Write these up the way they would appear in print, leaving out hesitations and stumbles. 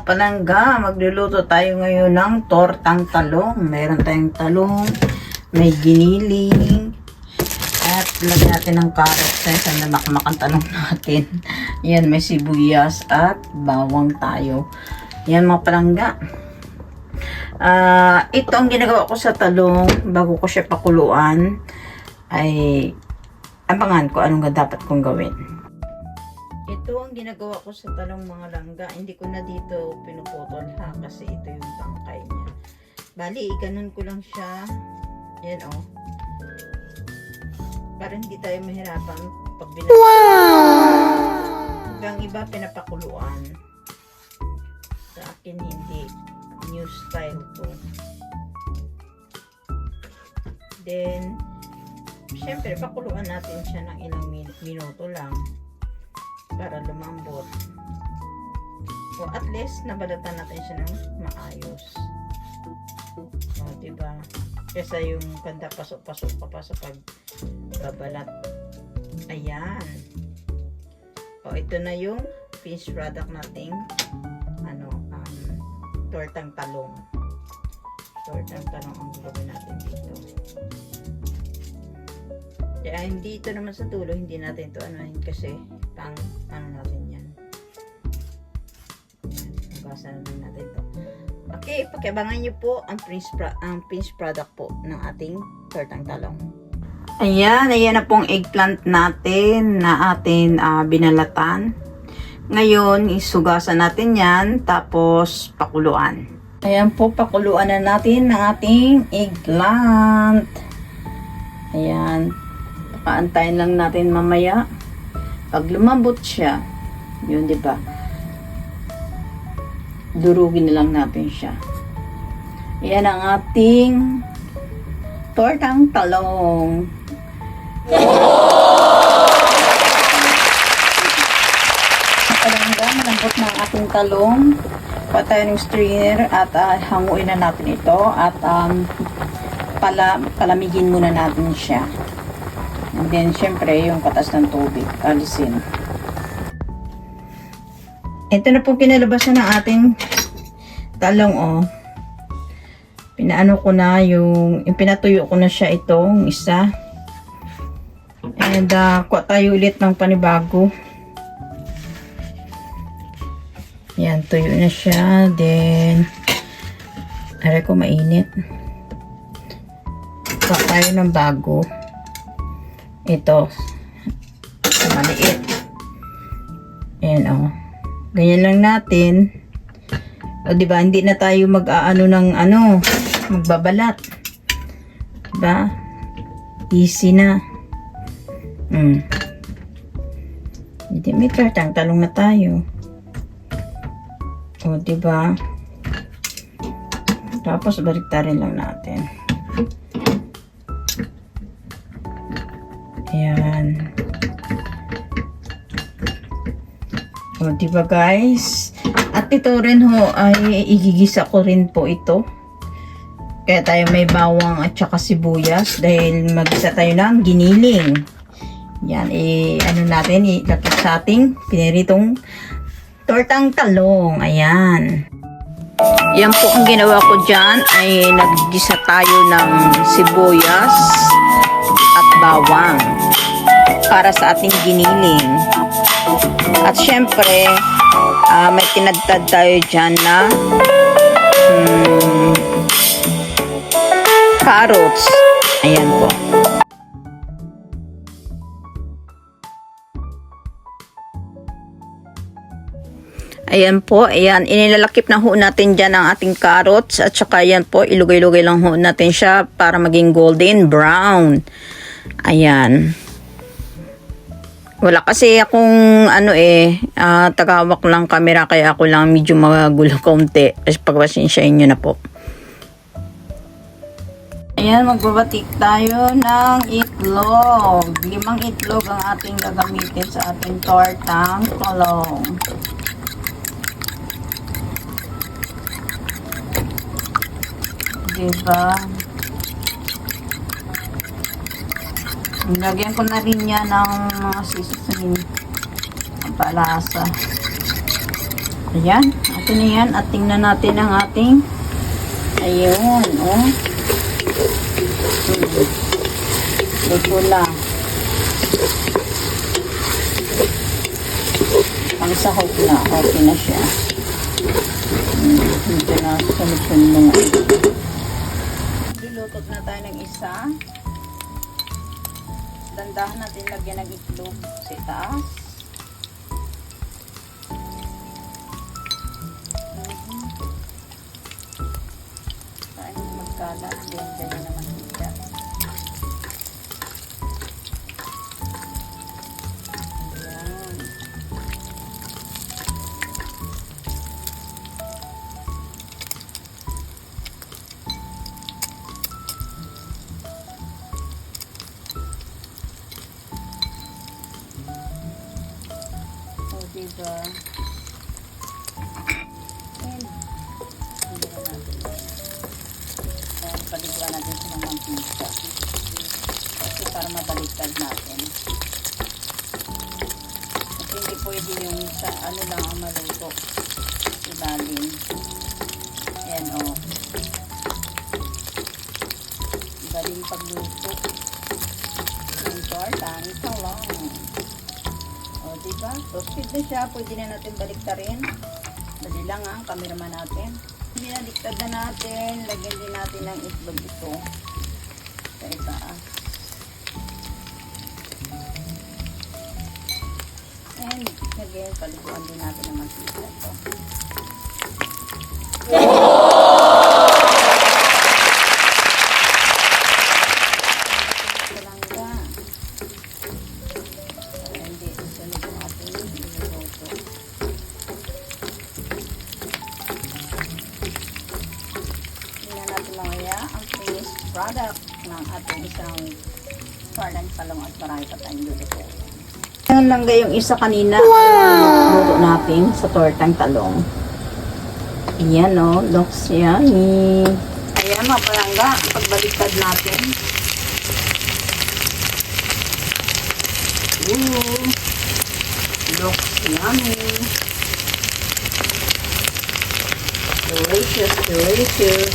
mga palangga, magluluto tayo ngayon ng tortang talong. Meron tayong talong, may giniling, at lagyan natin ng carrots. Saan na makmakang talong natin. Yan, may sibuyas at bawang tayo. Yan mga palangga. Ito ang ginagawa ko sa talong bago ko siya pakuluan. Ay abangan ko anong dapat kong gawin. Ito ang ginagawa ko sa talong mga langga. Hindi ko na dito pinuputol ha kasi ito yung tangkay niya. Bali, ganun ko lang siya. Yan o. Para hindi tayo mahirapan pag binasa. Wow! Hanggang iba pinapakuluan. Sa akin hindi. New style to. Then, syempre, pakuluan natin siya ng ilang minuto lang para lumambot. O at least, nabalatan natin siya ng maayos. O, diba? Kesa yung kanda pasok-pasok pa sa pagbabalat. Ayan. O, ito na yung finished product nating tortang talong. Tortang talong ang gagawin natin dito. Kaya hindi ito naman sa tulo, hindi natin ito anuhin kasi pang natin yan. Hugasan natin ito. Okay, pakiabangan nyo po ang finished product po ng ating tortang talong. Ayan na pong eggplant natin na atin binalatan. Ngayon, isugasan natin yan, tapos pakuluan. Ayan po, pakuluan na natin ng ating eggplant. Ayan. Pakaantayin lang natin mamaya. Pag lumambot siya, yun, di ba? Durugin na lang natin siya. Ayan ang ating tortang talong. Malambot ng ating talong. Pa tayo ng strainer at hanguin na natin ito at palamigin muna natin siya. And then, syempre, yung katas ng tubig, alisin. Ito na po pinalabasan ng ating talong, oh. Pinaano ko na pinatuyo ko na siya itong isa. And, kuha tayo ulit ng panibago. Yan, tuyo na siya. Then, aray ko mainit. Kuha tayo ng bago. Ito. Maliit. Ayan, o. Ganyan lang natin. O, diba? Hindi na tayo magbabalat. Diba? Easy na. Hindi, may tortang talong na tayo. O, diba? Tapos, baliktarin lang natin. Ayan. O, diba guys? At ito rin ho, ay igigisa ko rin po ito. Kaya tayo may bawang at saka sibuyas. Dahil magisa tayo ng giniling. Yan, natin, ilapit sa ating piniritong tortang talong. Ayan. Yan po ang ginawa ko dyan ay naggisa tayo ng sibuyas at bawang para sa ating giniling. At syempre, may tinadtad tayo dyan na carrots. Ayan po. Ayan po, ayan, inilalakip na ho natin dyan ang ating carrots at saka ayan po, ilugay-lugay lang ho natin siya para maging golden brown. Ayan. Wala kasi akong tagawak lang camera kaya ako lang medyo magulo kaunti. Kasi pagpasensyahin nyo na po. Ayan, magbabatik tayo ng itlog. 5 itlog ang ating gagamitin sa ating tortang talong. Diba? Lagyan ko na rin yan ng mga seasoning. Ang palasa. Ayan, atin na yan. At tingnan natin ang ating, ayun, oh. Luto na. Ang sahog na. Okay na siya. Ito na. Sunod-sunod na nga. Dilutot na tayo ng isa. Dandahan natin lagyan ng itlog sa itaas. Saan magkalat. Ganyan na naman siya. Diba? And hindi na natin paliguan natin sa mga pizza kasi para mabaliktad natin kasi hindi pwede yung sa ano lang ang maluto ilalim. Ayan o galing pagluto important ito lang. O, diba? Toasted na siya. Pwede na natin baliktarin. Dali lang ang cameraman natin. Binaliktad na natin. Lagyan din natin ng itlog ito. Sa itaas. And, again, paliguan din natin ng mantika ito. Product ng ating isang parang talong at marami pa tayong luto. Yan lang yung isa kanina. Luto natin sa tortang talong. Ayan o, looks yummy. Ayan mga palangga, pagbaliktad natin. Looks yummy. Delicious, delicious.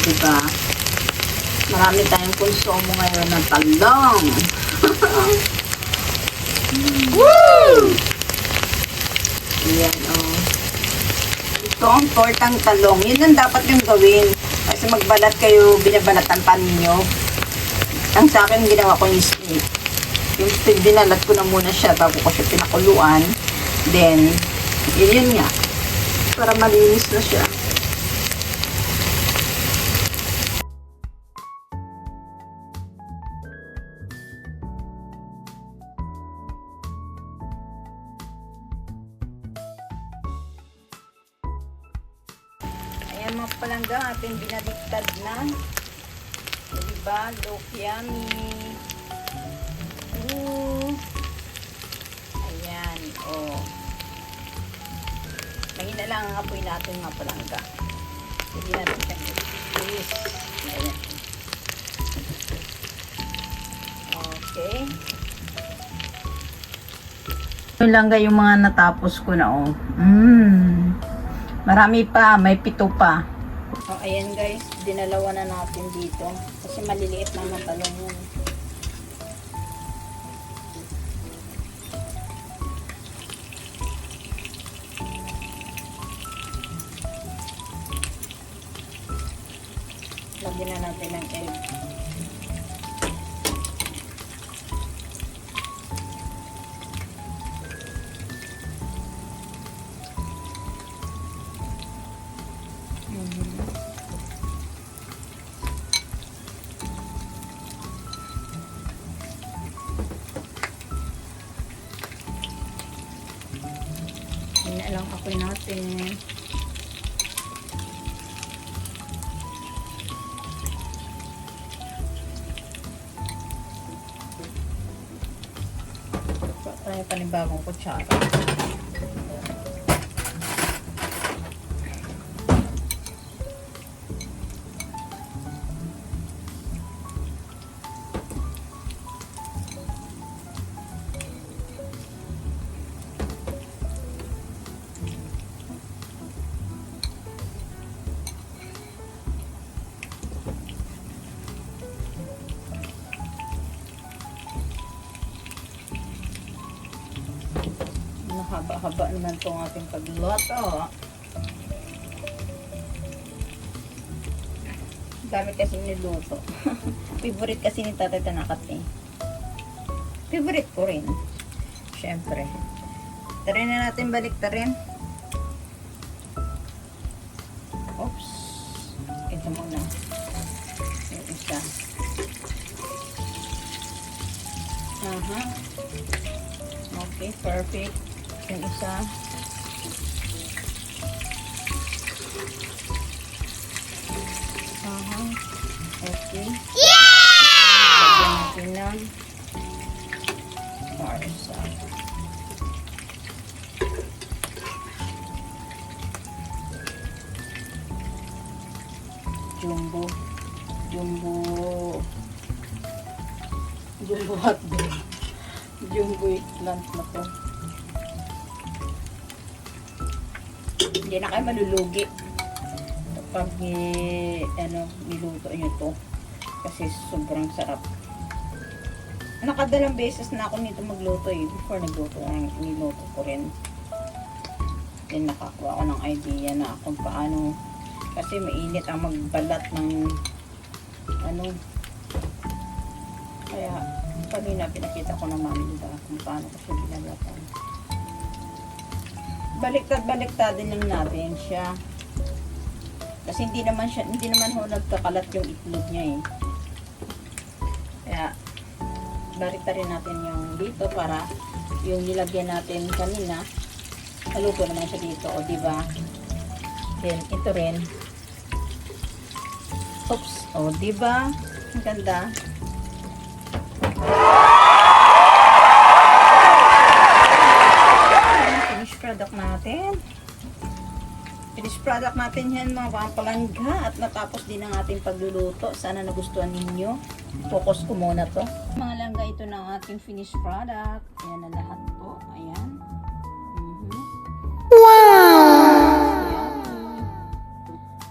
Diba? Marami tayong konsumo ngayon ng talong. Woo! Ayan, oh. Ito ang tortang talong. Yun ang dapat yung gawin. Kasi magbalat kayo, binabalatan pa ninyo. Ang sa akin, ginawa ko yung steak. Yung steak, dinalat ko na muna siya bago ko siya pinakuluan. Then, yun nga. Para malinis na siya. Ayan mga palangga, ating binaliktad na. Diba? Look yummy. Ooh. Ayan, oh. Mahina lang ang apoy natin mga palangga. Hindi natin siyang i-squeeze. Ayan. Okay. Yun lang yung mga natapos ko na, oh. Marami pa, may 7 pa. So, ayan guys, dinalawa na natin dito. Kasi maliliit na matalong yun. Lagyan na natin ng egg. Hina lang apoy natin. Tayo panibagong kutsara. Haba naman itong ating pagluto. Dami kasi niluto. Favorite kasi ni Tatay Tanakat eh. Favorite ko rin. Siyempre. Try na natin baliktarin. Oops. Ito muna. Yung isa. Aha. Okay, perfect. Yung isa. Aha. Okay. Lagyan natin ng parsa. Jumbo hotdog. Jumbo eggplant na to. Hindi na kayo malulugi kapag niluto nyo to. Kasi sobrang sarap. Nakadalang beses na ako nito magluto eh. Before nagluto ko, niluto ko rin. Then nakakuha ko ng idea na kung paano. Kasi mainit ang magbalat ng kaya kanina pinakita ko naman diba kung paano ko siya binalatan. Baliktad din lang natin siya. Kasi hindi naman ho nagkakalat yung itlog niya eh. Kaya baliktarin natin yung dito para yung nilagyan natin kanina haluto naman siya dito, o diba? Then ito rin. Oops, o diba? Ang ganda. Finished product natin. Finished product natin yan mga pampalangga at natapos din ang ating pagluluto. Sana nagustuhan ninyo. Focus ko muna to. Mga langga, ito na ang ating finished product. Ayan na lahat po. Ayan.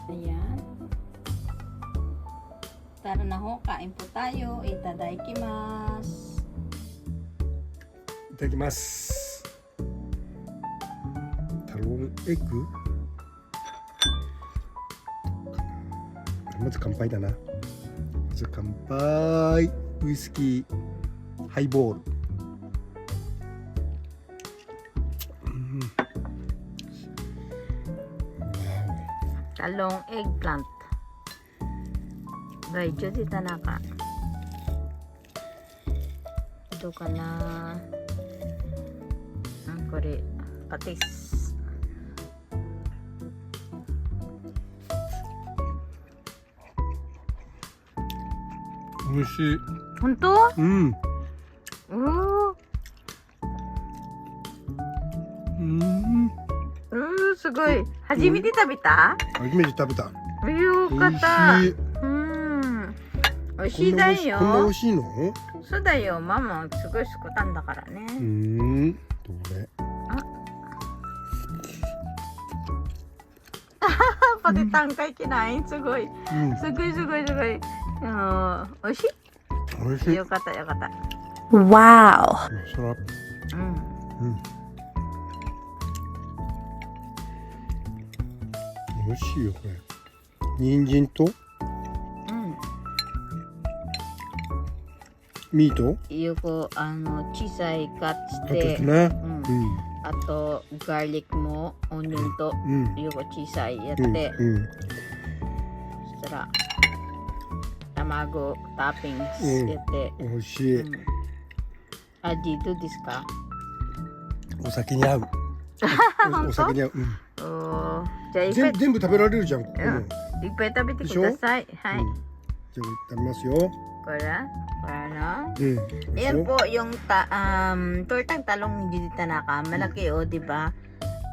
Ayan. Tara na ho, kain po tayo. Itadaikimasu. いただきます。タロンエッグ。まず乾杯だな。まず乾杯。ウイスキーハイボール。Talong eggplant by Judy Tanaka. Ito ka na kore patis. Oishii. Honto? Su goi. Hajimete tabeta? 初めて食べた。よかった。美味しいだよ。こんな美味しいの？そうだよ。ママすごい作ったんだからね。どれ？パテタンかいけないすごい。すごい。美味しい？美味しい。よかった。Wow. そら。美味しいよこれ。人参とミート？よく小さいカットしあとでて、すね。あとガーリックもオニオンとよく小さいやって、そしたら卵トッピングやって、美味しい。味どうですか？お酒に合う。お酒に合う。じゃあいっぱい全部食べられるじゃん。いっぱい食べてください。はい。じゃあ食べますよ。これno? うん。 Ayan po yung tortang talong ni Judy Tanaka. Malaki o, di ba?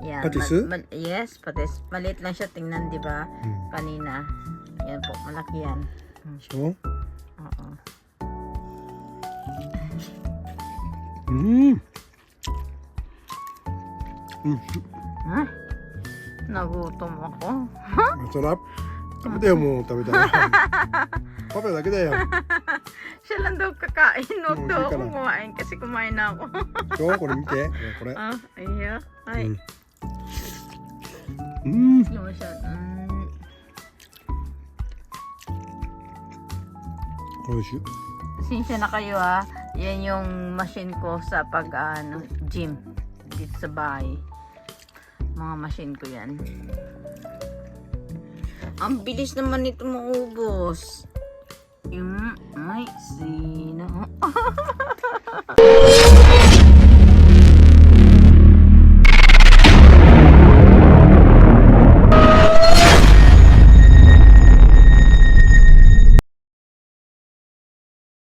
Yan. Patis? Yes, patis. Maliit lang siya tingnan, di ba? Kanina. Yan po, malaki yan. そう。 Oo. Ay, nagutom ako. Masarap. 食べたよもう食べた。パパだけだよ。Siya lang daw kakain. Huwag Oo, daw hindi ka ako na. kumain kasi kumain na ako. 今日これ見て。これ。 Ah, iya. Ay. うん。 Yung siya. これ美味しい。 Sinsya na kayo ha. Yan yung machine ko sa pag gym dito sa bahay. Mga machine ko yan. Ang bilis naman nito maubos. Yung may sino.